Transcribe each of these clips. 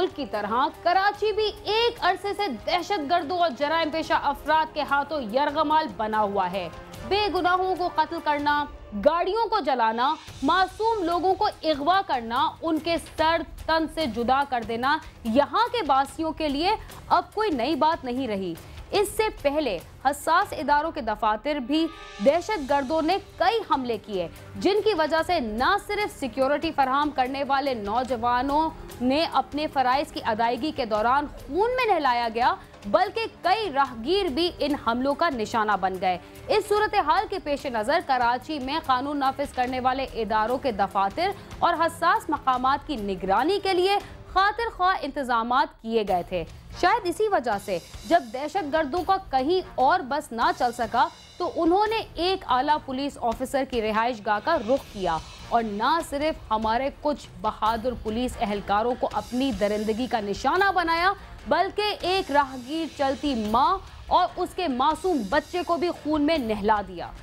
मुल्क की तरह कराची भी एक अरसे से दहशतगर्दों और जराइम पेशा अफराद के हाथों यरगमाल बना हुआ है। बेगुनाहों को कत्ल करना, गाड़ियों को जलाना, मासूम लोगों को अगवा करना, उनके सर तन से जुदा कर देना यहाँ के बासियों के लिए अब कोई नई बात नहीं रही। इससे पहले हसास इदारों के दफातर भी दहशतगर्दों ने कई हमले किए, जिनकी वजह से न सिर्फ सिक्योरिटी फराहम करने वाले नौजवानों ने अपने फराइज की अदायगी के दौरान खून में नहलाया गया, बल्कि कई राहगीर भी इन हमलों का निशाना बन गए। इस सूरत हाल के पेश नज़र कराची में कानून नाफिज करने वाले इदारों के दफातर और हसास मकामात की निगरानी के लिए खातिर ख्वाह इंतजामात किए गए थे। शायद इसी वजह से जब दहशतगर्दों का कहीं और बस ना चल सका तो उन्होंने एक आला पुलिस ऑफिसर की रिहाइश गाह का रुख किया और न सिर्फ हमारे कुछ बहादुर पुलिस एहलकारों को अपनी दरिंदगी का निशाना बनाया, बल्कि एक राहगीर चलती माँ और उसके मासूम बच्चे को भी खून में नहला दिया।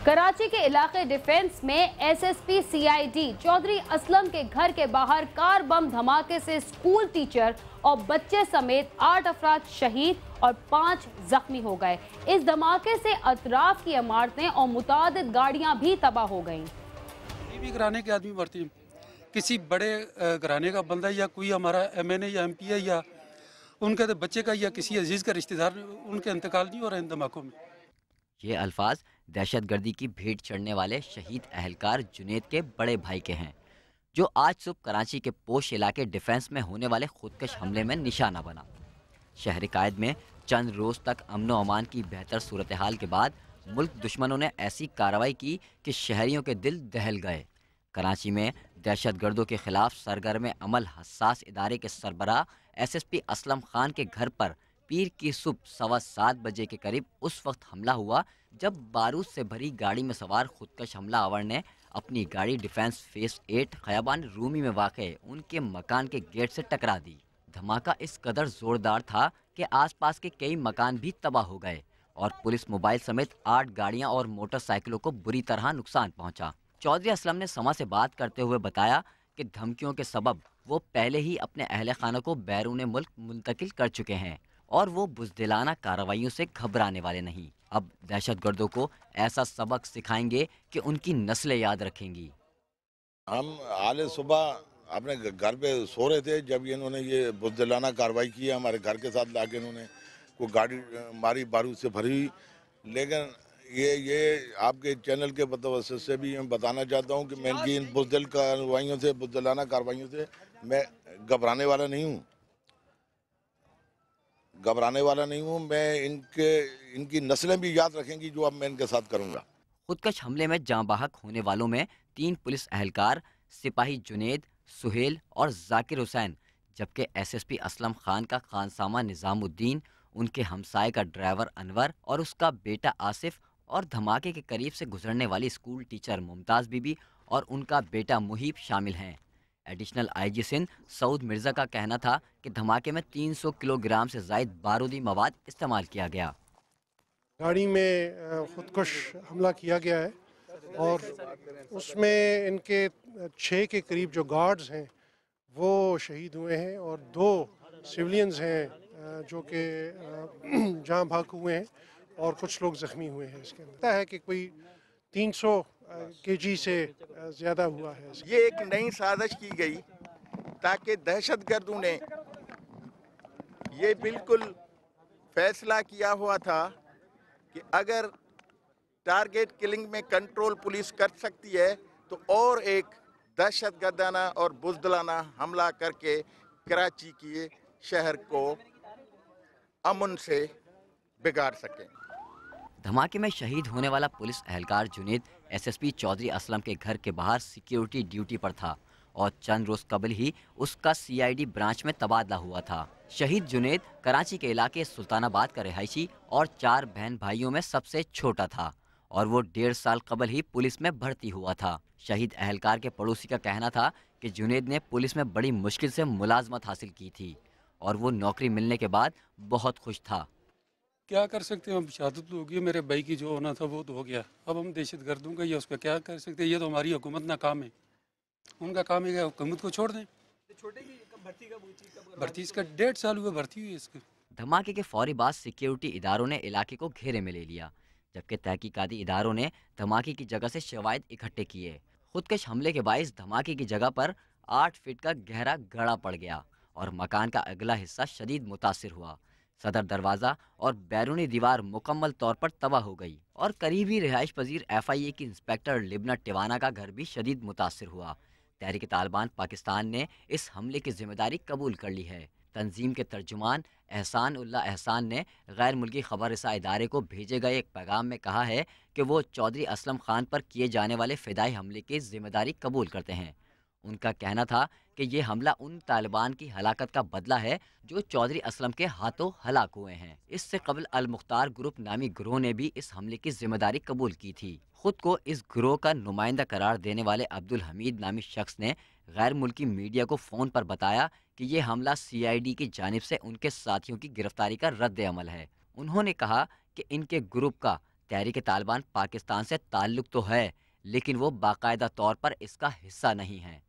कराची के इलाके डिफेंस में एसएसपी सीआईडी चौधरी असलम के घर के बाहर कार बम धमाके से स्कूल टीचर और बच्चे समेत 8 अफराद शहीद और 5 जख्मी हो गए। इस धमाके से अतराफ की इमारतें और मुतादिद गाड़ियां भी तबाह हो गईं। भी घराने के आदमी मरते हैं, किसी बड़े घराने का बंदा या कोई हमारा एमएनए या एमपीए या उनके बच्चे का या किसी अजीज का रिश्तेदार, उनके इंतकाल नहीं हो रहे इन धमाकों में। ये अल्फाज दहशतगर्दी की भेंट चढ़ने वाले शहीद अहलकार जुनेद के बड़े भाई के हैं, जो आज सुबह कराची के पोश इलाके डिफेंस में होने वाले खुदकश हमले में निशाना बना। शहर कायद में चंद रोज तक अमन व अमान की बेहतर सूरत हाल के बाद मुल्क दुश्मनों ने ऐसी कार्रवाई की कि शहरियों के दिल दहल गए। कराची में दहशतगर्दों के खिलाफ सरगर्म अमल हसास इदारे के सरबराह एसएसपी असलम खान के घर पर पीर की सुबह 7:15 बजे के करीब उस वक्त हमला हुआ जब बारूद से भरी गाड़ी में सवार खुदकश हमलावर ने अपनी गाड़ी डिफेंस फेस 8 खयाबान रूमी में वाक़े उनके मकान के गेट से टकरा दी। धमाका इस कदर जोरदार था कि आसपास के कई मकान भी तबाह हो गए और पुलिस मोबाइल समेत 8 गाड़ियां और मोटरसाइकिलों को बुरी तरह नुकसान पहुंचा। चौधरी असलम ने समा से बात करते हुए बताया कि धमकियों के सबब वो पहले ही अपने अहले खाना को बैरून मुल्क मुंतकिल कर चुके हैं और वो बुज़दिलाना कार्रवाइयों से घबराने वाले नहीं। अब दहशतगर्दों को ऐसा सबक सिखाएंगे कि उनकी नस्लें याद रखेंगी। हम आले सुबह अपने घर पे सो रहे थे जब इन्होंने ये बुज़दिलाना कार्रवाई की है। हमारे घर के साथ लाके इन्होंने को गाड़ी मारी बारूद से भरी हुई। लेकिन ये आपके चैनल के वजह से भी मैं बताना चाहता हूँ कि मैं इनकी इन बुज़दिलाना कार्रवाइयों से मैं घबराने वाला नहीं हूँ। मैं इनकी नस्लें भी याद रखेंगी जो अब मैं इनके साथ करूँगा। खुदकश हमले में जाँ बाहक होने वालों में 3 पुलिस एहलकार सिपाही जुनेद, सुहेल और जाकिर हुसैन, जबकि एसएसपी असलम खान का खानसामा निज़ामुद्दीन, उनके हमसाये का ड्राइवर अनवर और उसका बेटा आसिफ और धमाके के करीब से गुजरने वाली स्कूल टीचर मुमताज़ बीबी और उनका बेटा मुहीब शामिल हैं। एडिशनल आईजी सिंध सऊद मिर्ज़ा का कहना था कि धमाके में 300 किलोग्राम से ज़ायद बारूदी मवाद इस्तेमाल किया गया। गाड़ी में खुदकुश हमला किया गया है और उसमें इनके 6 के करीब जो गार्ड्स हैं वो शहीद हुए हैं और 2 सिविलियंस हैं जो कि जान भाग हुए हैं और कुछ लोग ज़ख्मी हुए हैं। इसके अंदर है कि कोई 300 केजी से ज़्यादा हुआ है। ये एक नई साजिश की गई ताकि दहशतगर्दों ने ये बिल्कुल फैसला किया हुआ था कि अगर टारगेट किलिंग में कंट्रोल पुलिस कर सकती है तो और एक दहशतगर्दाना और बुज़दिलाना हमला करके कराची के शहर को अमन से बिगाड़ सकें। धमाके में शहीद होने वाला पुलिस एहलकार जुनेद एसएसपी चौधरी असलम के घर के बाहर सिक्योरिटी ड्यूटी पर था और चंद रोज कबल ही उसका सीआईडी ब्रांच में तबादला हुआ था। शहीद जुनेद कराची के इलाके सुल्तानाबाद का रिहायशी और 4 बहन भाइयों में सबसे छोटा था और वो 1.5 साल कबल ही पुलिस में भर्ती हुआ था। शहीद अहलकार के पड़ोसी का कहना था कि जुनेद ने पुलिस में बड़ी मुश्किल से मुलाजमत हासिल की थी और वो नौकरी मिलने के बाद बहुत खुश था। क्या कर सकते हैं, अब शहादत हो गई, मेरे भाई की जो होना था वो तो हो गया, अब हम दहशत गर्दों का या उस पर क्या कर सकते हैं। ये तो हमारी हुकूमत ना काम है, उनका काम है कि हुकूमत को छोड़ दें। भर्ती इसका 1.5 साल हुआ भर्ती हुई इसकी। धमाके के फौरी बाद सिक्योरिटी इदारों ने इलाके को घेरे में ले लिया, जबकि तहकीकाती इदारों ने धमाके की जगह से शवाहिद इकट्ठे किए। खुदकश हमले के बाइस धमाके की जगह पर 8 फीट का गहरा गड़ा पड़ गया और मकान का अगला हिस्सा शदीद मुतासिर हुआ। सदर दरवाज़ा और बैरूनी दीवार मुकम्मल तौर पर तबाह हो गई और करीबी रिहाइश पजीर FIA की इंस्पेक्टर लिबना टिवाना का घर भी शदीद मुतासिर हुआ। तहरीक तालिबान पाकिस्तान ने इस हमले की जिम्मेदारी कबूल कर ली है। तंजीम के तर्जुमान एहसान उल्लाह एहसान ने गैर मुल्की खबर रसा इदारे को भेजे गए एक पैगाम में कहा है कि वो चौधरी असलम खान पर किए जाने वाले फिदाई हमले की जिम्मेदारी कबूल करते हैं। उनका कहना था कि ये हमला उन तालिबान की हलाकत का बदला है जो चौधरी असलम के हाथों हलाक हुए हैं। इससे कबल अल मुख्तार ग्रुप नामी ग्रोह ने भी इस हमले की जिम्मेदारी कबूल की थी। खुद को इस ग्रोह का नुमाइंदा करार देने वाले अब्दुल हमीद नामी शख्स ने गैर मुल्की मीडिया को फ़ोन पर बताया कि ये हमला CID की जानिब से उनके साथियों की गिरफ्तारी का रद्द अमल है। उन्होंने कहा कि इनके ग्रुप का तहरीक तालिबान पाकिस्तान से ताल्लुक़ तो है, लेकिन वो बाकायदा तौर पर इसका हिस्सा नहीं है।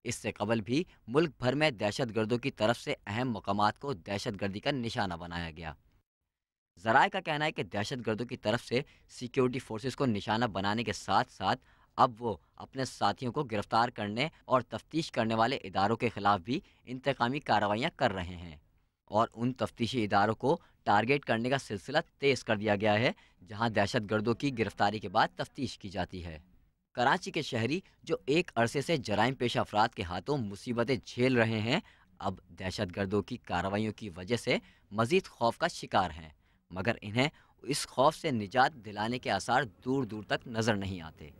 इससे कबल भी मुल्क भर में दहशतगर्दों की तरफ से अहम मकामात को दहशतगर्दी का निशाना बनाया गया। ज़राए का कहना है कि दहशतगर्दों की तरफ से सिक्योरिटी फोर्सेस को निशाना बनाने के साथ साथ अब वो अपने साथियों को गिरफ्तार करने और तफ्तीश करने वाले इदारों के खिलाफ भी इंतकामी कार्रवाइयाँ कर रहे हैं और उन तफ्तीशी इदारों को टारगेट करने का सिलसिला तेज़ कर दिया गया है, जहाँ दहशतगर्दों की गिरफ्तारी के बाद तफ्तीश की जाती है। कराची के शहरी जो एक अरसे से जराइम पेश अफराद के हाथों मुसीबतें झेल रहे हैं, अब दहशतगर्दों की कार्रवाइयों की वजह से मज़ीद खौफ का शिकार हैं, मगर इन्हें इस खौफ से निजात दिलाने के आसार दूर दूर तक नज़र नहीं आते।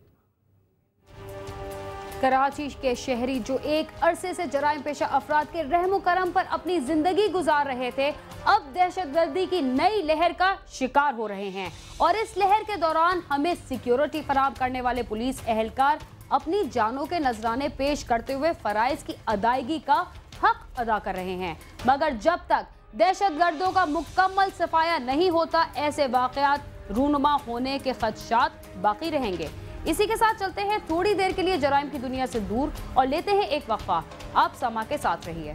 कराची के शहरी जो एक अरसे से जराइम पेशा अफराद के रहमो करम पर अपनी जिंदगी गुजार रहे थे, अब दहशतगर्दी की नई लहर का शिकार हो रहे हैं और इस लहर के दौरान हमें सिक्योरिटी फराहम करने वाले पुलिस एहलकार अपनी जानों के नजराने पेश करते हुए फराइज की अदायगी का हक अदा कर रहे हैं। मगर जब तक दहशतगर्दों का मुकम्मल सफाया नहीं होता, ऐसे वाकयात रूनुमा होने के खदशात बाकी रहेंगे। इसी के साथ चलते हैं थोड़ी देर के लिए जराइम की दुनिया से दूर और लेते हैं एक वक्फा। आप समा के साथ रहिए।